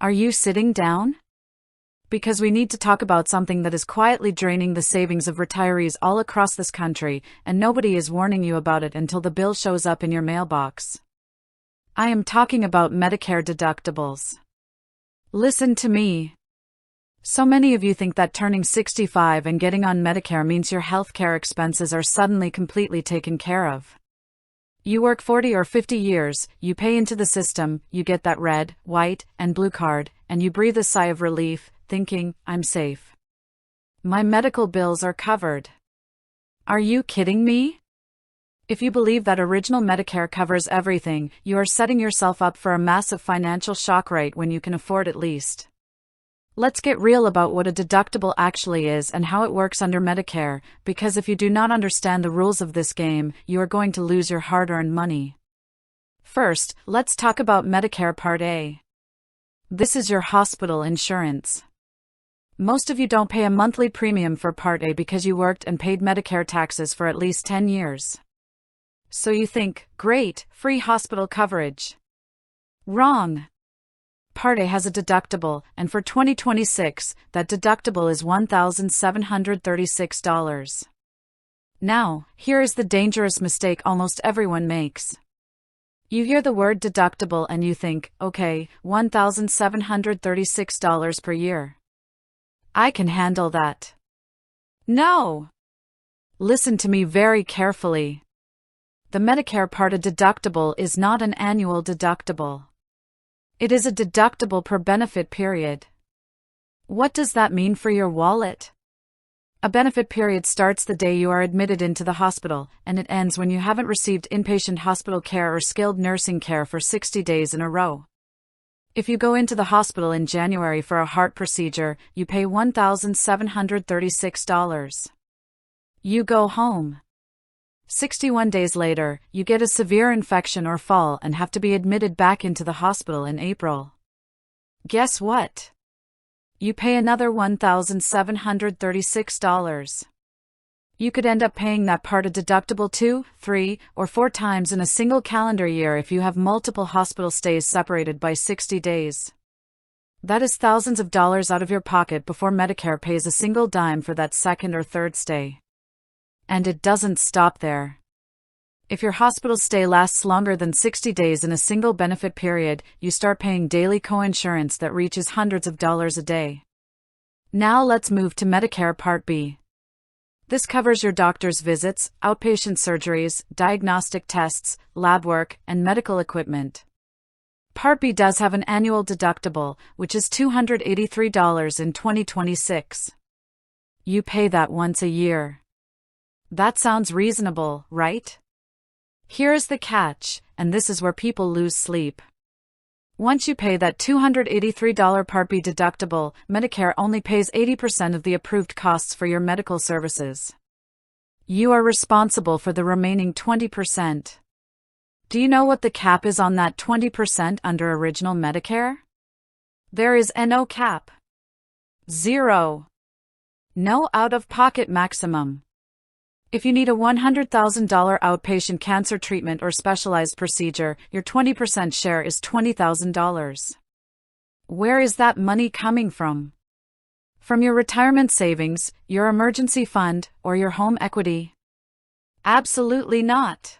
Are you sitting down? Because we need to talk about something that is quietly draining the savings of retirees all across this country, and nobody is warning you about it until the bill shows up in your mailbox. I am talking about Medicare deductibles. Listen to me. So many of you think that turning 65 and getting on Medicare means your healthcare expenses are suddenly completely taken care of. You work 40 or 50 years, you pay into the system, you get that red, white, and blue card, and you breathe a sigh of relief, thinking, I'm safe. My medical bills are covered. Are you kidding me? If you believe that original Medicare covers everything, you are setting yourself up for a massive financial shock right when you can afford it least. Let's get real about what a deductible actually is and how it works under Medicare, because if you do not understand the rules of this game, you are going to lose your hard-earned money. First, let's talk about Medicare Part A. This is your hospital insurance. Most of you don't pay a monthly premium for Part A because you worked and paid Medicare taxes for at least 10 years. So you think, great, free hospital coverage. Wrong. Part A has a deductible, and for 2026, that deductible is $1,736. Now, here is the dangerous mistake almost everyone makes. You hear the word deductible and you think, okay, $1,736 per year. I can handle that. No! Listen to me very carefully. The Medicare Part A deductible is not an annual deductible. It is a deductible per benefit period. What does that mean for your wallet? A benefit period starts the day you are admitted into the hospital, and it ends when you haven't received inpatient hospital care or skilled nursing care for 60 days in a row. If you go into the hospital in January for a heart procedure, you pay $1,736. You go home. 61 days later, you get a severe infection or fall and have to be admitted back into the hospital in April. Guess what? You pay another $1,736. You could end up paying that Part A deductible 2, 3, or 4 times in a single calendar year if you have multiple hospital stays separated by 60 days. That is thousands of dollars out of your pocket before Medicare pays a single dime for that second or third stay. And it doesn't stop there. If your hospital stay lasts longer than 60 days in a single benefit period, you start paying daily coinsurance that reaches hundreds of dollars a day. Now let's move to Medicare Part B. This covers your doctor's visits, outpatient surgeries, diagnostic tests, lab work, and medical equipment. Part B does have an annual deductible, which is $283 in 2026. You pay that once a year. That sounds reasonable, right? Here is the catch, and this is where people lose sleep. Once you pay that $283 Part B deductible, Medicare only pays 80% of the approved costs for your medical services. You are responsible for the remaining 20%. Do you know what the cap is on that 20% under original Medicare? There is no cap. 0. No out-of-pocket maximum. If you need a $100,000 outpatient cancer treatment or specialized procedure, your 20% share is $20,000. Where is that money coming from? From your retirement savings, your emergency fund, or your home equity? Absolutely not.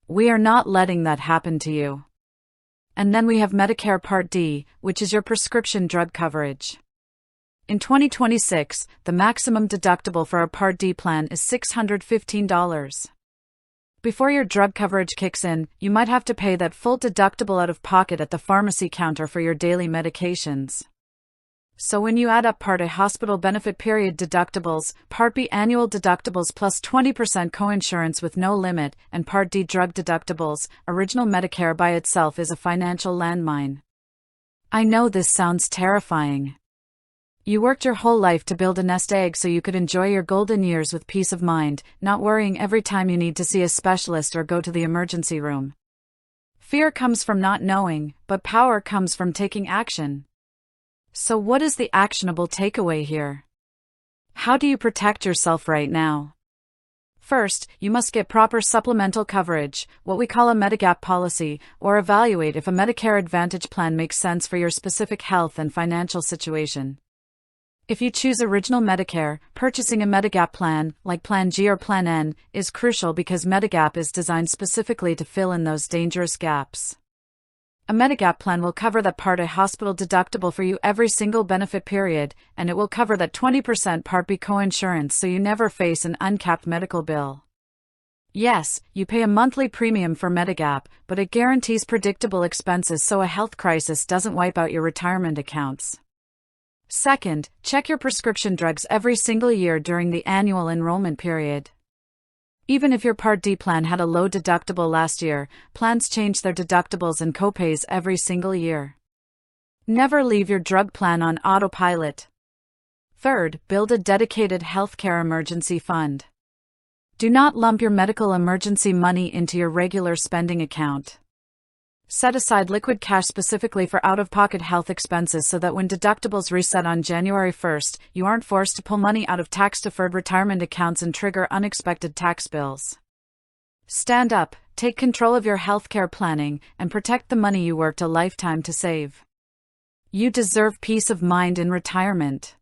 We are not letting that happen to you. And then we have Medicare Part D, which is your prescription drug coverage. In 2026, the maximum deductible for a Part D plan is $615. Before your drug coverage kicks in, you might have to pay that full deductible out of pocket at the pharmacy counter for your daily medications. So when you add up Part A hospital benefit period deductibles, Part B annual deductibles plus 20% coinsurance with no limit, and Part D drug deductibles, original Medicare by itself is a financial landmine. I know this sounds terrifying. You worked your whole life to build a nest egg so you could enjoy your golden years with peace of mind, not worrying every time you need to see a specialist or go to the emergency room. Fear comes from not knowing, but power comes from taking action. So what is the actionable takeaway here? How do you protect yourself right now? First, you must get proper supplemental coverage, what we call a Medigap policy, or evaluate if a Medicare Advantage plan makes sense for your specific health and financial situation. If you choose Original Medicare, purchasing a Medigap plan, like Plan G or Plan N, is crucial because Medigap is designed specifically to fill in those dangerous gaps. A Medigap plan will cover that Part A hospital deductible for you every single benefit period, and it will cover that 20% Part B coinsurance so you never face an uncapped medical bill. Yes, you pay a monthly premium for Medigap, but it guarantees predictable expenses so a health crisis doesn't wipe out your retirement accounts. Second, check your prescription drugs every single year during the annual enrollment period. Even if your Part D plan had a low deductible last year, plans change their deductibles and copays every single year. Never leave your drug plan on autopilot. Third, build a dedicated healthcare emergency fund. Do not lump your medical emergency money into your regular spending account. Set aside liquid cash specifically for out-of-pocket health expenses so that when deductibles reset on January 1st, you aren't forced to pull money out of tax-deferred retirement accounts and trigger unexpected tax bills. Stand up, take control of your healthcare planning, and protect the money you worked a lifetime to save. You deserve peace of mind in retirement.